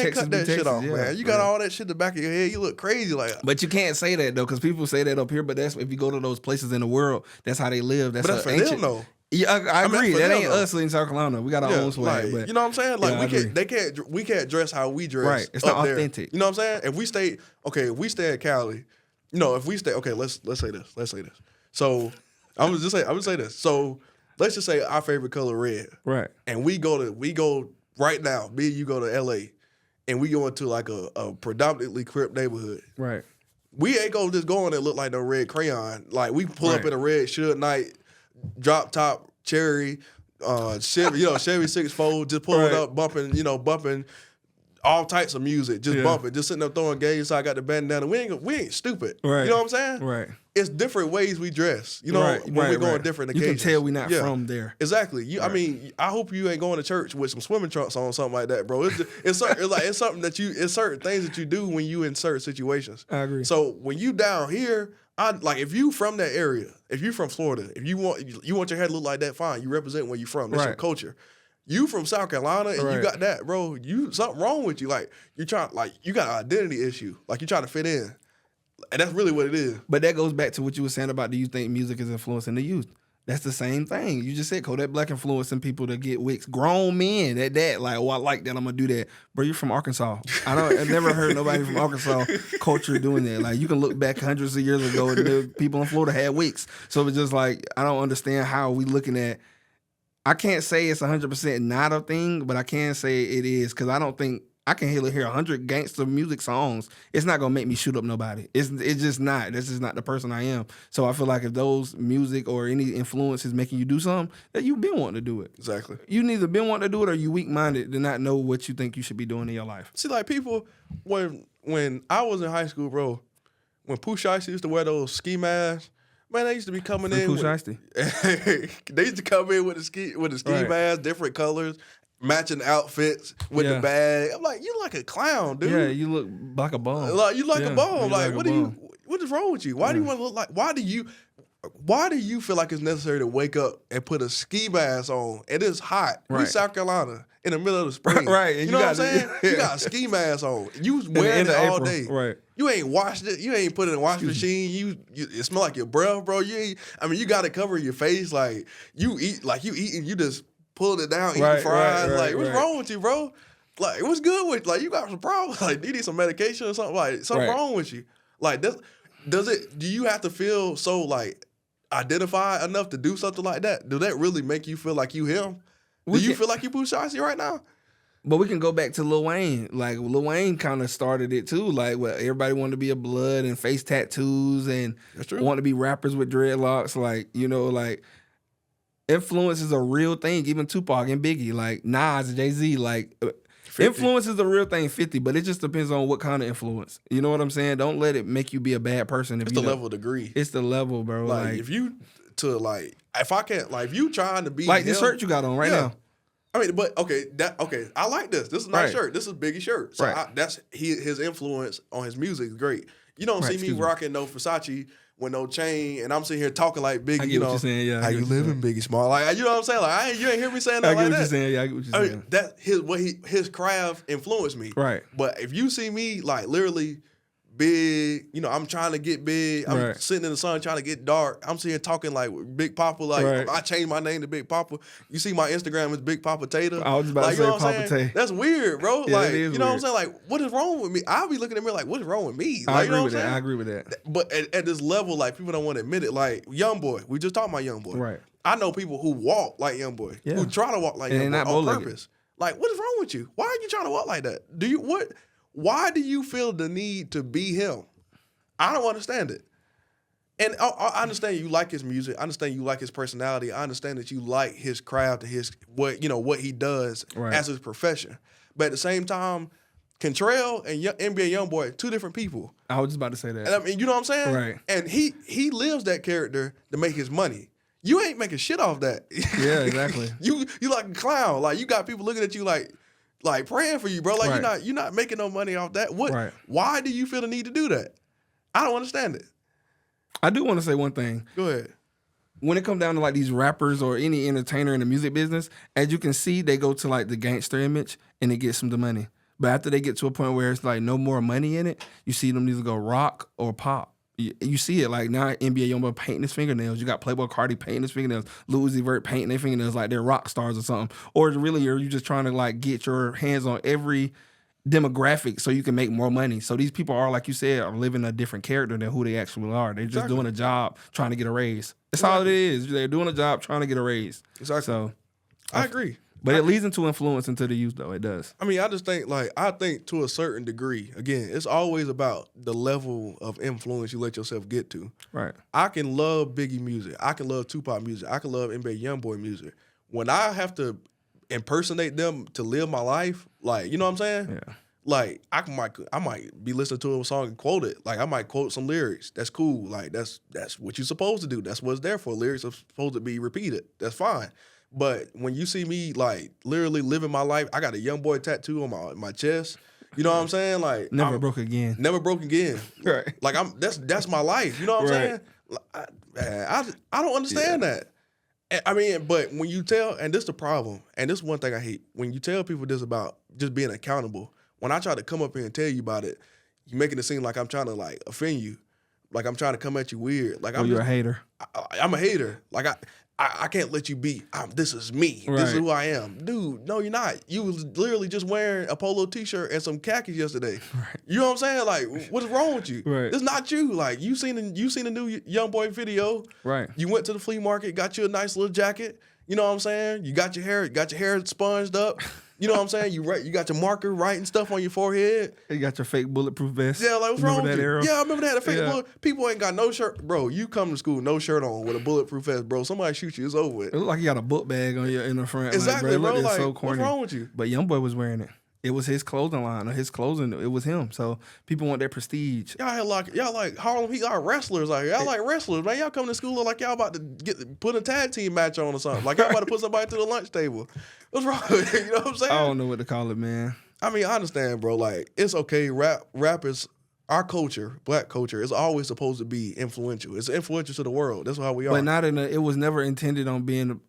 Texas cut be that Texas, shit off, yeah. man. You got all that shit in the back of your head. You look crazy, like. But you can't say that though, because people say that up here. But that's if you go to those places in the world, that's how they live. That's for ancient. them though. Yeah, I agree. For that them, ain't though. us in South Carolina. We got our own swag. Like, but, you know what I'm saying? Like, yeah, we can't dress how we dress. Right. It's not there. authentic. You know what I'm saying? If we stay in Cali, if we stay, let's say this. So I'm gonna say this. So let's just say our favorite color red. Right. And we go right now, me and you go to LA, and we go into like a predominantly Crip neighborhood. Right. We ain't gonna just go in and look like no red crayon. Like, we pull up in a red Suge Knight, drop top, cherry, Chevy 6-4, just pulling up, bumping all types of music, just bumping, just sitting up throwing games. So I got the bandana. We ain't stupid. Right. You know what I'm saying? Right. It's different ways we dress. When we go on different occasions. You can tell we're not from there. Exactly. I mean, I hope you ain't going to church with some swimming trunks on, something like that, bro. It's certain things that you do when you in certain situations. I agree. So when you down here, if you from that area, if you from Florida, if you want your hair to look like that, fine. You represent where you from. That's your culture. You from South Carolina and you got that, bro. Something wrong with you. Like, you got an identity issue. Like, you trying to fit in. And that's really what it is. But that goes back to what you were saying about, do you think music is influencing the youth? That's the same thing. You just said Kodak Black influencing people to get wicks. Grown men at that. Like, I like that. I'm going to do that. Bro, you're from Arkansas. I've never heard nobody from Arkansas culture doing that. Like, you can look back hundreds of years ago and the people in Florida had wicks. So it's just like, I don't understand how we looking at. I can't say it's 100% not a thing, but I can say it is, because I don't think I can hear 100 gangster music songs. It's not gonna make me shoot up nobody. It's just not. That's just not the person I am. So I feel like if those music or any influence is making you do something, that you've been wanting to do it. Exactly. You neither been wanting to do it, or you weak minded to not know what you think you should be doing in your life. See, like, people, when I was in high school, bro, when Pooh Shiesty used to wear those ski masks. Man, they used to be coming in. They used to come in with the ski mask, different colors, matching outfits with the bag. I'm like, you like a clown, dude. Yeah, you look like a bum. You like a bum. Like, what do you? what is wrong with you? Why do you want to look like? Why do you feel like it's necessary to wake up and put a ski mask on and it's hot? We South Carolina in the middle of the spring. Right. You know what I'm saying? You got a ski mask on. You wearing it all day. Right. You ain't washed it. You ain't put it in the washing machine. It smell like your breath, bro. You got to cover your face. Like you eating, you just pulled it down, eating fries. What's wrong with you, bro? Like, what's good with you? Like, you got some problems. Like, do you need some medication or something? Like, something wrong with you. Like, do you have to feel so, like, identified enough to do something like that? Do that really make you feel like you him? Do you feel like you Pooh Shiesty right now? But we can go back to Lil Wayne. Like, Lil Wayne kind of started it, too. Like, everybody wanted to be a blood and face tattoos and want to be rappers with dreadlocks. Like, like, influence is a real thing. Even Tupac and Biggie. Like, Nas, Jay-Z, like... 50. Influence is a real thing, 50, but it just depends on what kind of influence. You know what I'm saying? Don't let it make you be a bad person. It's the level of degree. It's the level, bro. Like if you if you trying to be like this shirt you got on right now. I mean, but okay, I like this. This is a nice shirt. This is Biggie's shirt. So that's his influence on his music is great. You don't see me rocking no Versace with no chain, and I'm sitting here talking like Biggie. I get what you're saying, yeah. How you living, Biggie Small? Like, you know what I'm saying? Like, you ain't hear me saying that like that. I get what you're saying. Yeah, I get what you're saying. That his craft influenced me. Right. But if you see me like literally big, I'm trying to get big. I'm sitting in the sun trying to get dark. I'm sitting here talking like Big Papa. Like I changed my name to Big Papa. You see my Instagram is Big Papa Tater. I was about to say Papa Tater. That's weird, bro. Yeah, like it is you know weird. what I'm saying? Like what is wrong with me? I'll be looking at me like what's wrong with me? Like, I agree with that. I agree with that. But at this level, like people don't want to admit it. Like Youngboy, we just talking about Youngboy. Right. I know people who walk like Youngboy, who try to walk like Youngboy on purpose. Like what is wrong with you? Why are you trying to walk like that? Why do you feel the need to be him? I don't understand it. And I understand you like his music. I understand you like his personality. I understand that you like his craft and his what he does as his profession. But at the same time, Kentrell and NBA Youngboy, two different people. I was just about to say that. And I mean, you know what I'm saying? Right. And he lives that character to make his money. You ain't making shit off that. Yeah, exactly. You like a clown. Like you got people looking at you like praying for you, bro. Like you're not making no money off that. Why do you feel the need to do that? I don't understand it. I do want to say one thing. Go ahead. When it comes down to like these rappers or any entertainer in the music business, as you can see, they go to like the gangster image and it gets them the money. But after they get to a point where it's like no more money in it, you see them either go rock or pop. You see it like now NBA Youngboy painting his fingernails. You got Playboy Cardi painting his fingernails. Lil Uzi Vert painting their fingernails like they're rock stars or something. Or really are you just trying to like get your hands on every demographic so you can make more money. So these people are, like you said, are living a different character than who they actually are. They're just doing a job trying to get a raise. That's all it is. They're doing a job trying to get a raise. Exactly. So I agree. But it leads into influence into the youth, though. It does. I mean, I just think, I think to a certain degree, again, it's always about the level of influence you let yourself get to. Right. I can love Biggie music. I can love Tupac music. I can love NBA Youngboy music. When I have to impersonate them to live my life, like, you know what I'm saying? Yeah. Like I might be listening to a song and quote it. Like I might quote some lyrics. That's cool. Like that's what you're supposed to do. That's what it's there for. Lyrics are supposed to be repeated. That's fine. But when you see me like literally living my life, I got a Youngboy tattoo on my chest. You know what I'm saying? Like never broke again. Never broke again. Right. Like that's my life. You know what I'm saying? I don't understand that. I mean, but when you tell, and this is the problem, and this is one thing I hate, when you tell people this about just being accountable. When I try to come up here and tell you about it, you're making it seem like I'm trying to like offend you, like I'm trying to come at you weird. Like you're a hater. I'm a hater. Like I can't let you be. This is me. Right. This is who I am, dude. No, you're not. You was literally just wearing a polo t-shirt and some khakis yesterday. Right. You know what I'm saying? Like, what's wrong with you? Right. It's not you. Like you seen a new Youngboy video. Right. You went to the flea market, got you a nice little jacket. You know what I'm saying? You got your hair sponged up. You know what I'm saying? You got your marker writing stuff on your forehead. You got your fake bulletproof vest. Yeah, like what's wrong with you? Era? Yeah, I remember that. Fake bullet. People ain't got no shirt, bro. You come to school no shirt on with a bulletproof vest, bro. Somebody shoot you, it's over with. It look like you got a book bag on your in the front. Exactly, like, bro. Like, so corny. What's wrong with you? But Youngboy was wearing it. It was his clothing line or his clothing. It was him. So people want that prestige. Y'all like Harlem Heat. Y'all wrestlers. Like y'all like wrestlers, man. Y'all come to school look like y'all about to put a tag team match on or something. Like y'all about to put somebody to the lunch table. What's wrong with it? You know what I'm saying? I don't know what to call it, man. I mean, I understand, bro. Like it's okay. Rap is our culture, black culture, is always supposed to be influential. It's influential to the world. That's how we are. But not in it was never intended on being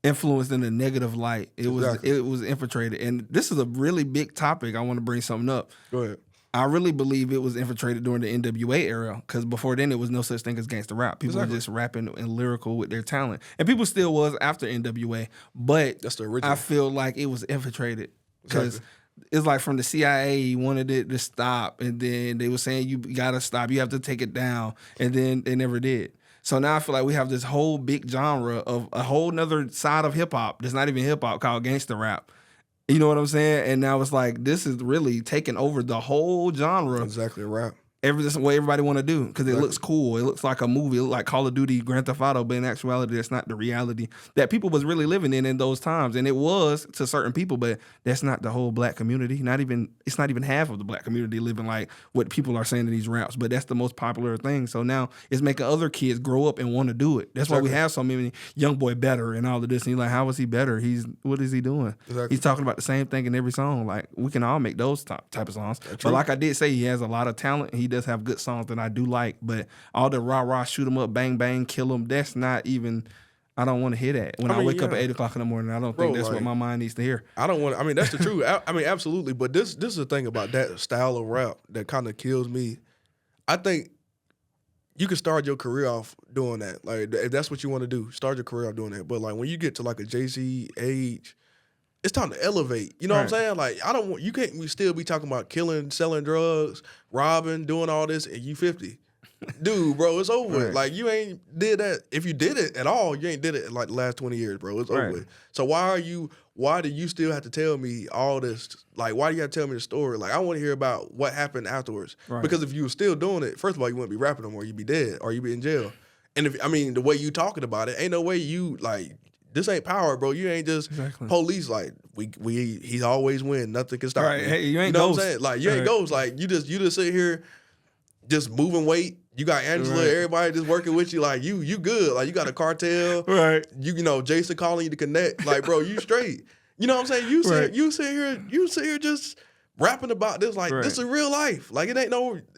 influenced in a negative light. It was infiltrated. And this is a really big topic. I want to bring something up. Go ahead. I really believe it was infiltrated during the NWA era, because before then it was no such thing as gangster rap. People were just rapping and lyrical with their talent, and people still was after NWA. But that's the original. I feel like it was infiltrated because it's like from the CIA wanted it to stop, and then they were saying you gotta stop, you have to take it down, and then they never did. So now I feel like we have this whole big genre of a whole nother side of hip hop that's not even hip hop called gangster rap. You know what I'm saying? And now it's like, this is really taking over the whole genre. Exactly, rap. That's what everybody want to do, because it looks cool. It looks like a movie. It looks like Call of Duty, Grand Theft Auto, but in actuality, that's not the reality that people was really living in those times. And it was to certain people, but that's not the whole black community. It's not even half of the black community living like what people are saying in these raps, but that's the most popular thing. So now it's making other kids grow up and want to do it. That's why we have so many Youngboy better and all of this. And you're like, how is he better? What is he doing? He's talking about the same thing in every song. Like, we can all make those type of songs. But like I did say, he has a lot of talent. He does have good songs that I do like, but all the rah-rah, shoot 'em up, bang, bang, kill 'em, that's not even, I don't want to hear that. When I wake up at 8 o'clock in the morning, I don't think that's what my mind needs to hear. I don't want to, that's the truth. Absolutely. But this is the thing about that style of rap that kind of kills me. I think you can start your career off doing that. Like, if that's what you want to do, start your career off doing that. But like, when you get to like a Jay-Z age, it's time to elevate. You know what I'm saying? Like, you can't still be talking about killing, selling drugs, robbing, doing all this, and you 50. Dude, bro, it's over with. Like, you ain't did that. If you did it at all, you ain't did it in like the last 20 years, bro. It's over with. So why do you still have to tell me all this? Like, why do you have to tell me the story? Like, I want to hear about what happened afterwards. Because if you were still doing it, first of all, you wouldn't be rapping no more. You'd be dead or you'd be in jail. And the way you talking about it, ain't no way you, like, this ain't power, bro. You ain't just police. Like, he's always win. Nothing can stop me. Hey, you ain't know Ghost. what I'm saying? Like, you ain't Ghost. Like, you just sit here just moving weight. You got Angela, everybody just working with you. Like, you good. Like, you got a cartel. You know, Jason calling you to connect. Like, bro, you straight. You know what I'm saying? You sit here just rapping about this. Like, this is real life. Like, it ain't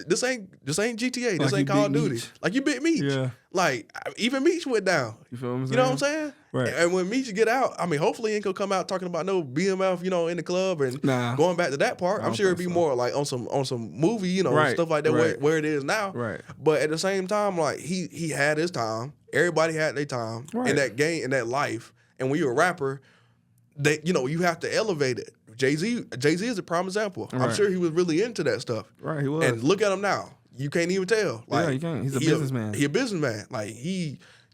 this ain't GTA. This ain't Call of Duty. Like, you bit Meech. Yeah. Like, even Meech went down. You feel what I'm saying? You know what I'm saying? Right. And when Meech get out, I mean, hopefully he ain't gonna come out talking about no BMF, in the club and going back to that part. I'm sure it'd be more like on some movie, stuff like that where it is now. Right. But at the same time, like, he had his time. Everybody had their time in that game, in that life. And when you're a rapper, you have to elevate it. Jay-Z is a prime example. I'm sure he was really into that stuff. Right, he was. And look at him now. You can't even tell. Like, you can't. He's a businessman. He's a businessman. Like,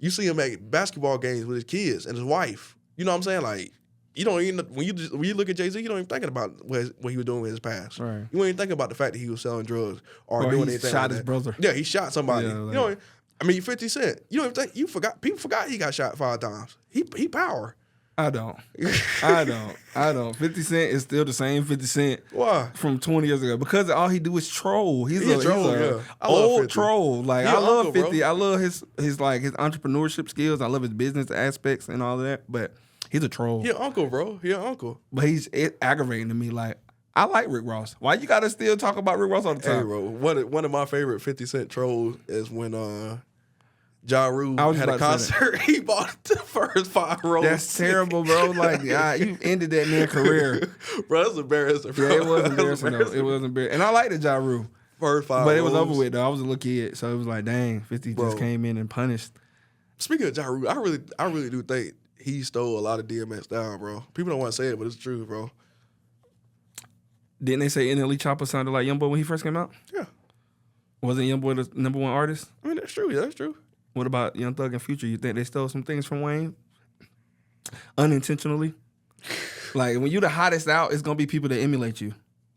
you see him at basketball games with his kids and his wife. You know what I'm saying? Like, you don't even, when you look at Jay-Z, you don't even think about what he was doing in his past. Right. You don't even think about the fact that he was selling drugs or doing anything. He shot his brother. Yeah, he shot somebody. Yeah, 50 Cent. You don't even think, people forgot he got shot 5 times. He power. I don't. 50 Cent is still the same 50 Cent. Why? From 20 years ago. Because all he do is troll. He's a troll, old troll. Like, I love 50. Bro. I love his entrepreneurship skills. I love his business aspects and all of that. But he's a troll. He an uncle, bro. He an uncle. But it's aggravating to me. Like, I like Rick Ross. Why you gotta still talk about Rick Ross all the time? Hey, bro. One of my favorite 50 Cent trolls is when Ja Rule had a concert. He bought the first 5 rows. That's terrible, bro. Like, you ended that man's career. Bro, that's embarrassing, bro. Yeah, it was embarrassing, though. It was embarrassing. And I liked the Ja Rule. First 5 But it was over with, though. I was a little kid, so it was like, dang, 50 just came in and punished. Speaking of Ja Rule, I really do think he stole a lot of DMX down, bro. People don't want to say it, but it's true, bro. Didn't they say NLE Chopper sounded like Youngboy when he first came out? Yeah. Wasn't Youngboy the number 1 artist? I mean, that's true. Yeah, that's true. What about Young Thug and Future? You think they stole some things from Wayne? Unintentionally? Like, when you the hottest out, it's going to be people that emulate you.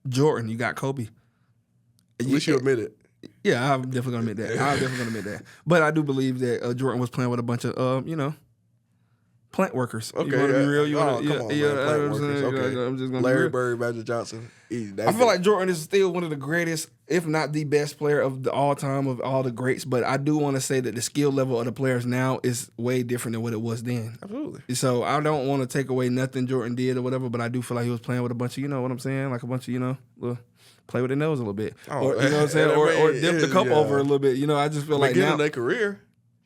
Jordan, you got Kobe. At least you admit it. Yeah, I'm definitely going to admit that. But I do believe that Jordan was playing with a bunch of, plant workers. Okay, You want to be real? You want to? come on, man. Plant workers. Okay. I'm just gonna Larry be real. Bird, Magic Johnson. I feel like Jordan is still one of the greatest, if not the best player of all time of all the greats. But I do want to say that the skill level of the players now is way different than what it was then. Absolutely. So I don't want to take away nothing Jordan did or whatever, but I do feel like he was playing with a bunch of, you know what I'm saying, like a bunch of, little, play with their nose a little bit, or you know what I'm saying, or dip the cup over a little bit. You know, I just feel like now their career.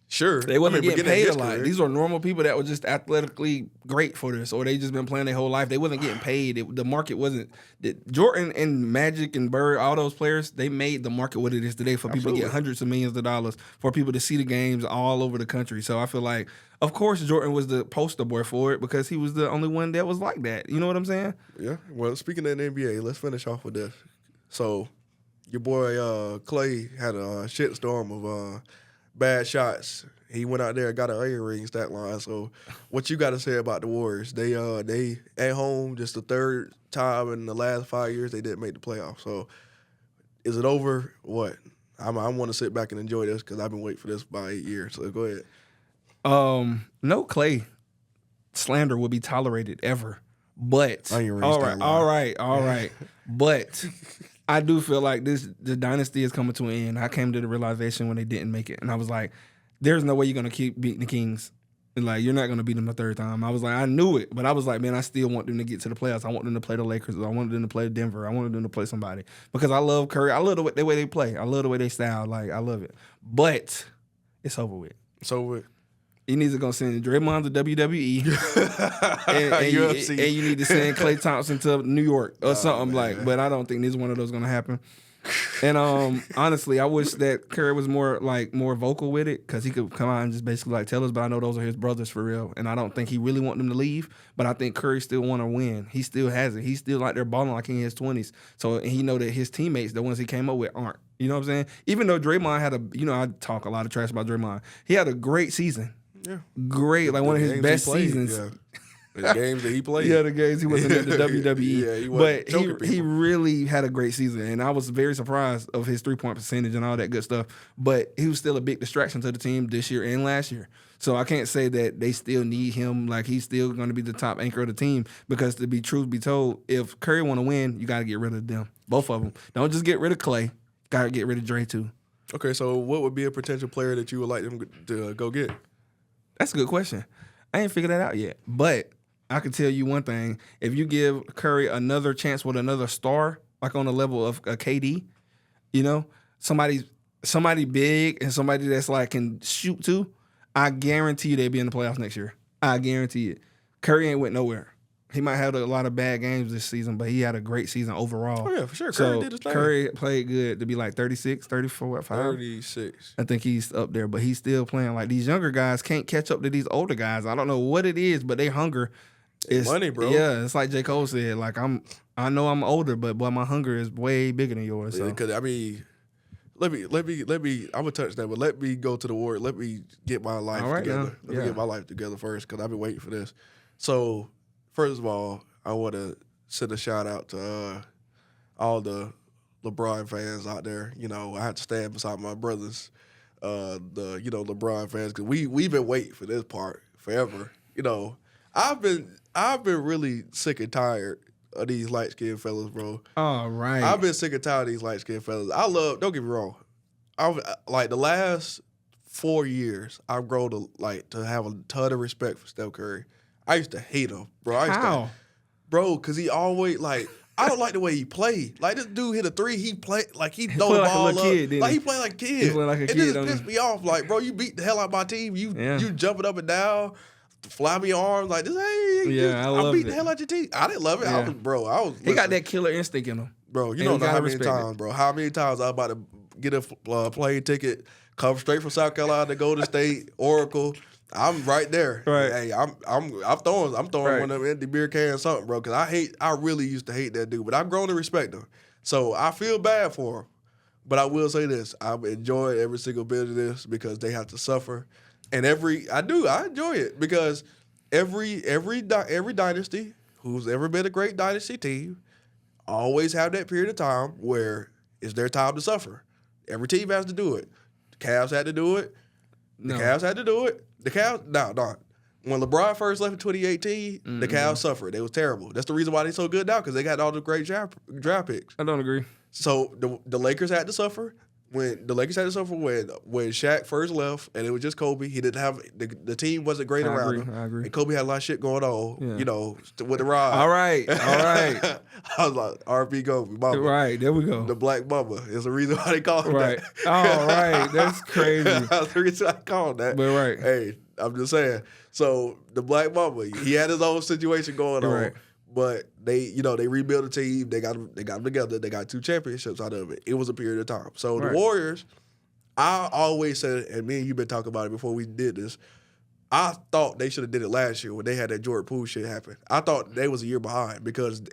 Sure. They wasn't getting paid a lot. Career. These are normal people that were just athletically great for this, or they just been playing their whole life. They wasn't getting paid. The market wasn't. Jordan and Magic and Bird, all those players, they made the market what it is today for people to get hundreds of millions of dollars, for people to see the games all over the country. So I feel like, of course, Jordan was the poster boy for it because he was the only one that was like that. You know what I'm saying? Yeah. Well, speaking of the NBA, let's finish off with this. So your boy Clay had a shitstorm of bad shots. He went out there and got an A-ring stat line. So what you got to say about the Warriors? They at home just the third time in the last 5 years they didn't make the playoffs. So is it over? What? I want to sit back and enjoy this because I've been waiting for this by 8 years. So go ahead. No Clay slander will be tolerated ever. But all right. But I do feel like the dynasty is coming to an end. I came to the realization when they didn't make it, and I was like, "There's no way you're gonna keep beating the Kings, and like you're not gonna beat them the third time." I was like, I knew it, but I was like, man, I still want them to get to the playoffs. I want them to play the Lakers. I wanted them to play Denver. I wanted them to play somebody because I love Curry. I love the way they play. I love the way they style. Like I love it. But it's over with. It's over with. He needs to go send Draymond to WWE, and you need to send Klay Thompson to New York or something like. But I don't think neither one of those is gonna happen. And honestly, I wish that Curry was more vocal with it because he could come out and just basically like tell us. But I know those are his brothers for real, and I don't think he really want them to leave. But I think Curry still want to win. He still has it. He's still like they're balling like in his 20s. So he know that his teammates, the ones he came up with, aren't. You know what I'm saying? Even though Draymond had I talk a lot of trash about Draymond. He had a great season. Yeah, great, like one of his best seasons. Yeah. The games that he played. Yeah, the games he wasn't in the WWE. Yeah, he but he really had a great season, and I was very surprised of his 3-point percentage and all that good stuff. But he was still a big distraction to the team this year and last year. So I can't say that they still need him. Like he's still going to be the top anchor of the team because to be truth be told, if Curry want to win, you got to get rid of them, both of them. Don't just get rid of Clay. Got to get rid of Dre too. Okay, so what would be a potential player that you would like them to go get? That's a good question. I ain't figured that out yet. But I can tell you one thing. If you give Curry another chance with another star, like on the level of a KD, somebody big and somebody that's like can shoot too, I guarantee you they'll be in the playoffs next year. I guarantee it. Curry ain't went nowhere. He might have a lot of bad games this season, but he had a great season overall. Oh, yeah, for sure. So Curry did his thing. Curry played good to be like 36, 34, 5. 36. I think he's up there, but he's still playing. Like these younger guys can't catch up to these older guys. I don't know what it is, but they hunger is money, bro. Yeah, it's like J. Cole said. Like I know I'm older, but boy, my hunger is way bigger than yours. So. Because let me. I'm gonna touch that, but let me go to the Warriors. Let me get my life together. Let me get my life together first, because I've been waiting for this. So, first of all, I want to send a shout out to all the LeBron fans out there. I had to stand beside my brothers, LeBron fans, because we've been waiting for this part forever. I've been really sick and tired of these light skinned fellas, bro. All right. I've been sick and tired of these light skinned fellas. Don't get me wrong. Like the last 4 years, I've grown to have a ton of respect for Steph Curry. I used to hate him, bro. How? Bro, because he always, I don't like the way he played. Like, this dude hit a three, he played, he throw the ball up. He played like a kid. He played like a kid. It just pissed me off. Like, bro, you beat the hell out of my team. You jumping up and down, flapping your arms like this. Hey, I beat the hell out of your team. I didn't love it. Yeah. He got that killer instinct in him. Bro, you don't know how many times, How many times I was about to get a plane ticket, come straight from South Carolina to Golden State, Oracle. I'm right there. Right. Hey, I'm throwing one of them empty beer cans or something, bro. Because I really used to hate that dude, but I've grown to respect him. So I feel bad for him. But I will say this: I've enjoyed every single bit of this because they have to suffer, and I enjoy it because every dynasty who's ever been a great dynasty team always have that period of time where it's their time to suffer. Every team has to do it. The Cavs had to do it. The Cavs had to do it. The Cavs, no. when LeBron first left in 2018, the Cavs suffered. They was terrible. That's the reason why they so good now, because they got all the great draft picks. I don't agree. So the Lakers had to suffer. When Shaq first left and it was just Kobe, he didn't have the team wasn't great around him. I agree. And Kobe had a lot of shit going on, with the ride. All right. I was like, RP Kobe, mama. Right, there we go. The Black Mamba is the reason why they call him Right. that. All right, that's crazy. That's the reason I call him that. But right. Hey, I'm just saying. So the Black Mamba, he had his own situation going on. Right. But they rebuilt the team. They got them together. They got 2 championships out of it. It was a period of time. So the Warriors, I always said, and me and you been talking about it before we did this. I thought they should have did it last year when they had that Jordan Poole shit happen. I thought they was a year behind because,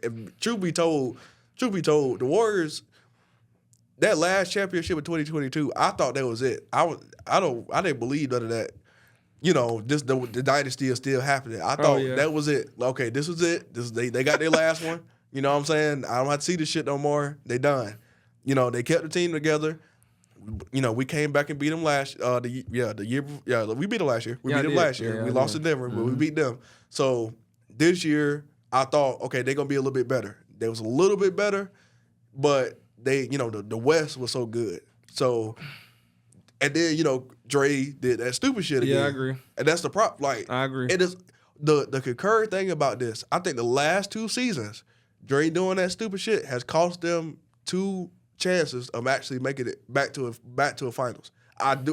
truth be told, the Warriors, that last championship in 2022, I thought that was it. I didn't believe none of that. The dynasty is still happening. I thought that was it. Okay, this was it. They got their last one. You know what I'm saying? I don't have to see this shit no more. They done. They kept the team together. We came back and beat them we beat them last year. We beat them last year. We lost to Denver, but we beat them. So this year, I thought, okay, they're gonna be a little bit better. They was a little bit better, but they, the West was so good. So. And then, Dre did that stupid shit again. Yeah, I agree. And that's the problem. Like, I agree. It is the concurrent thing about this. I think the last 2 seasons, Dre doing that stupid shit has cost them 2 chances of actually making it back to a finals. I'm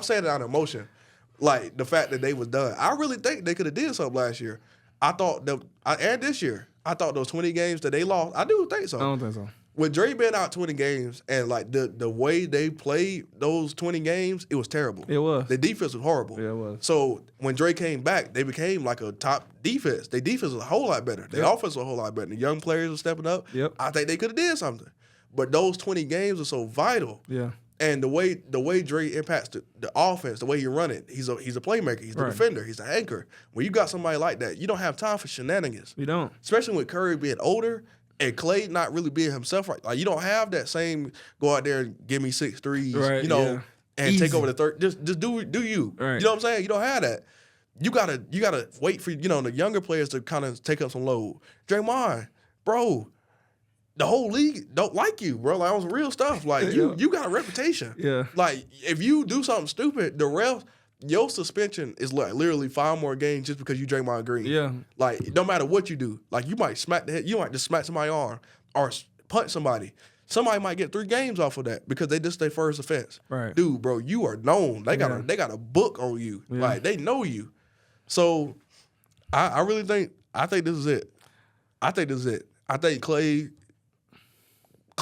saying it out of emotion. Like, the fact that they was done. I really think they could have did something last year. I thought and this year, I thought those 20 games that they lost, I do think so. I don't think so. When Dre been out 20 games and like the way they played those 20 games, it was terrible. It was. The defense was horrible. Yeah, it was. So when Dre came back, they became like a top defense. Their defense was a whole lot better. Their offense was a whole lot better. The young players were stepping up. Yep. I think they could have did something. But those 20 games are so vital. Yeah. And the way Dre impacts the offense, the way he run it, he's a playmaker. He's the defender. He's an anchor. When you got somebody like that, you don't have time for shenanigans. You don't. Especially with Curry being older. And Clay not really being himself right. Like, you don't have that same go out there and give me 6 threes, and Easy. take over the third. Just do you. Right. You know what I'm saying? You don't have that. You gotta wait for the younger players to kind of take up some load. Draymond, bro, the whole league don't like you, bro. Like, on some real stuff. Like, you got a reputation. Yeah. Like, if you do something stupid, the refs, your suspension is like literally 5 more games just because you Draymond Green. Yeah. Like, no matter what you do, like, you might smack the head, you might just smack somebody's arm or punch somebody. Somebody might get 3 games off of that because they just their first offense. Right. Dude, bro, you are known. They got a book on you. Yeah. Like, they know you. So I think this is it. I think Clay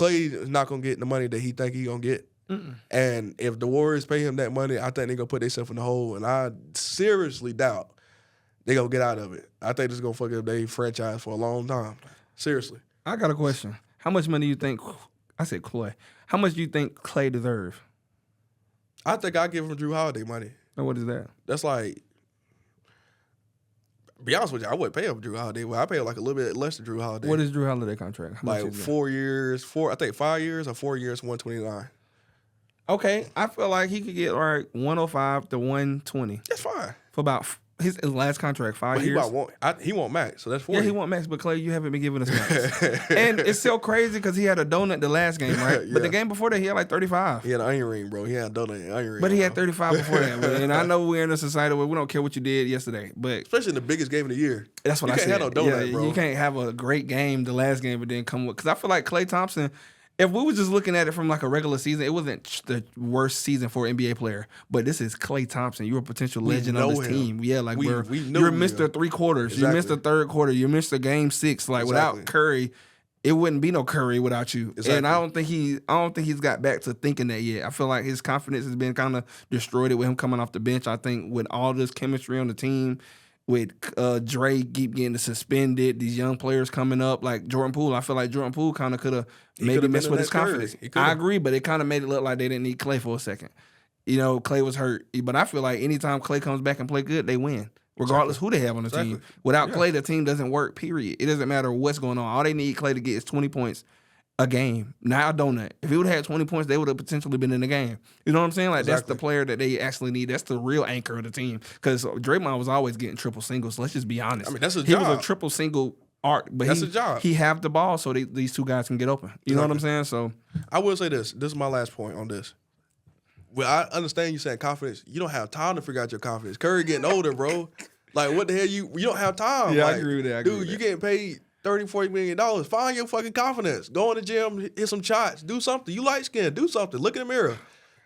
is not gonna get the money that he think he gonna get. Mm-mm. And if the Warriors pay him that money, I think they're gonna put themselves in the hole. And I seriously doubt they're gonna get out of it. I think this is gonna fuck up their franchise for a long time. Seriously. I got a question. How much money do you think I said Clay. How much do you think Clay deserves? I think I give him Drew Holiday money. And what is that? That's like, be honest with you, I wouldn't pay him Drew Holiday. Well, I pay him like a little bit less than Drew Holiday. What is Drew Holiday contract? How much like is it? 4 years, 5 years or 4 years, 129. Okay, I feel like he could get like 105 to 120 That's fine. for about his last contract, 5 But years. he won't max, so that's 40. Yeah, he won't max, but Clay, you haven't been giving us max. And it's so crazy because he had a donut the last game, right? Yeah. But the game before that, he had like 35. He had an onion ring, bro. He had a donut and onion ring. But he had 35 before that. Man. And I know we're in a society where we don't care what you did yesterday, but especially in the biggest game of the year. that's what you I said. can't have no donut, yeah, bro. You can't have a great game the last game, but then come with. Because I feel like Klay Thompson, if we were just looking at it from like a regular season, it wasn't the worst season for an NBA player. But this is Klay Thompson. You're a potential legend on this team. Yeah, like you're Mr. 3 quarters. Exactly. You're Mr. third quarter. You're Mr. Game 6. Like without Curry, it wouldn't be no Curry without you. Exactly. And I don't think he's got back to thinking that yet. I feel like his confidence has been kind of destroyed with him coming off the bench. I think with all this chemistry on the team, with Dre keep getting suspended, these young players coming up, like Jordan Poole. I feel like Jordan Poole kind of could have maybe messed with his confidence. I agree, but it kind of made it look like they didn't need Klay for a second. You know, Klay was hurt. But I feel like anytime Klay comes back and play good, they win. Regardless who they have on the team. Without Klay, the team doesn't work, period. It doesn't matter what's going on. All they need Klay to get is 20 points a game. Now donut. If he would have had 20 points, they would have potentially been in the game. You know what I'm saying? Like that's the player that they actually need. That's the real anchor of the team. Because Draymond was always getting triple singles. Let's just be honest. I mean, that's a he job. was a triple single art, but that's a job. He have the ball so these two guys can get open. You know what I'm saying? So I will say this. This is my last point on this. Well, I understand you saying confidence. You don't have time to figure out your confidence. Curry getting older, bro. Like, what the hell? You don't have time. Yeah, like, I agree with that. Dude, you getting paid $30-40 million. Find your fucking confidence. Go in the gym, hit some shots, do something. You light skinned, do something. Look in the mirror.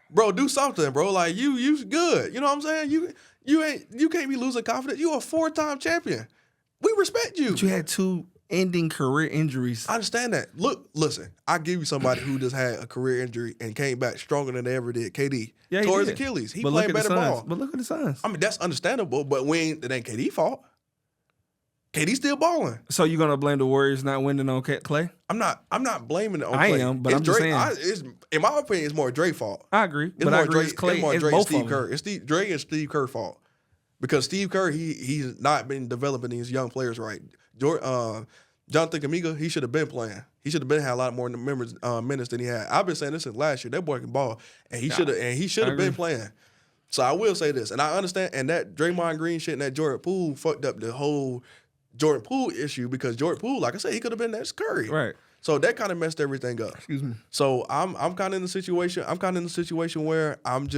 Bro, do something, bro. Like, you good. You know what I'm saying? You can't be losing confidence. You a 4-time champion. We respect you. But you had 2 ending career injuries. I understand that. Listen, I give you somebody who just had a career injury and came back stronger than they ever did. KD. Yeah, tore his Achilles. He played better ball. But look at the Suns. I mean, that's understandable, but it ain't KD's fault. KD's still balling. So you're gonna blame the Warriors not winning on Clay? I'm not blaming it on I Clay. am, but I'm just saying. In my opinion, it's more Drake's fault. I agree. It's but more I agree. Drake, Clay, it's more it's Drake both and Steve of Kerr. them. It's Drake and Steve Kerr's fault. Because Steve Kerr, he's not been developing these young players right. Jonathan Kuminga, he should have been playing. He should have been had a lot more minutes than he had. I've been saying this since last year. That boy can ball, and he should have been playing. So I will say this, and I understand, and that Draymond Green shit and that Jordan Poole fucked up the whole Jordan Poole issue because Jordan Poole, like I said, he could have been next Curry. Right. So that kind of messed everything up. Excuse me. So I'm kind of in the situation. I'm kind of in the situation where I'm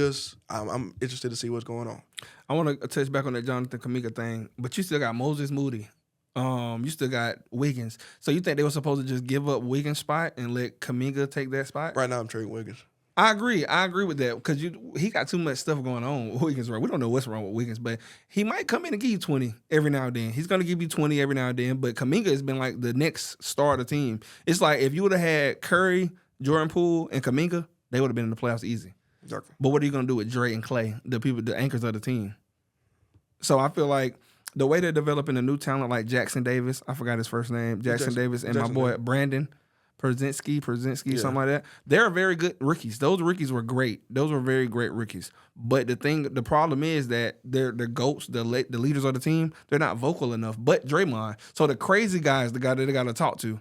interested to see what's going on. I want to touch back on that Jonathan Kuminga thing, but you still got Moses Moody. You still got Wiggins. So you think they were supposed to just give up Wiggins' spot and let Kuminga take that spot? Right now, I'm trading Wiggins. I agree with that because he got too much stuff going on with Wiggins. Right? We don't know what's wrong with Wiggins, but he might come in and give you 20 every now and then. He's going to give you 20 every now and then, but Kuminga has been like the next star of the team. It's like if you would have had Curry, Jordan Poole, and Kuminga, they would have been in the playoffs easy. Exactly. But what are you going to do with Dre and Clay, the anchors of the team? So I feel like the way they're developing a new talent like Jackson Davis, I forgot his first name, Jackson Davis, and my boy Brandon Przynski, something like that. They're very good rookies. Those rookies were great. Those were very great rookies. But the problem is that they're the GOATs, the leaders of the team, they're not vocal enough. But Draymond. So the crazy guy is the guy that they got to talk to.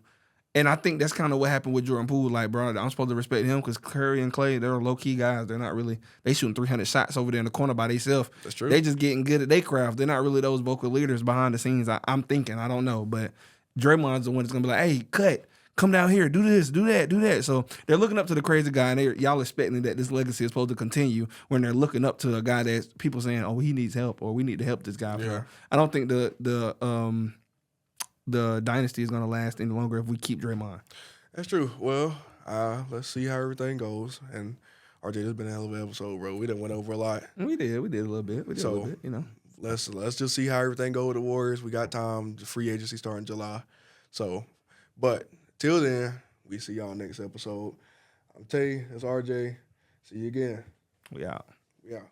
And I think that's kind of what happened with Jordan Poole. Like, bro, I'm supposed to respect him because Curry and Clay, they're low-key guys. They're not really – they shooting 300 shots over there in the corner by themselves. That's true. They just getting good at their craft. They're not really those vocal leaders behind the scenes. I'm thinking. I don't know. But Draymond's the one that's going to be like, hey, cut. Come down here. Do this. Do that. Do that. So they're looking up to the crazy guy, and y'all expecting that this legacy is supposed to continue when they're looking up to a guy that's people saying, oh, he needs help or we need to help this guy. Yeah. I don't think the dynasty is going to last any longer if we keep Draymond. That's true. Well, let's see how everything goes. And RJ, this has been a hell of an episode, bro. We done went over a lot. We did a little bit. A little bit, you know. Let's just see how everything goes with the Warriors. We got time. The free agency starting July. So, but till then, we see y'all next episode. I'm Tay. It's RJ. See you again. We out. We out.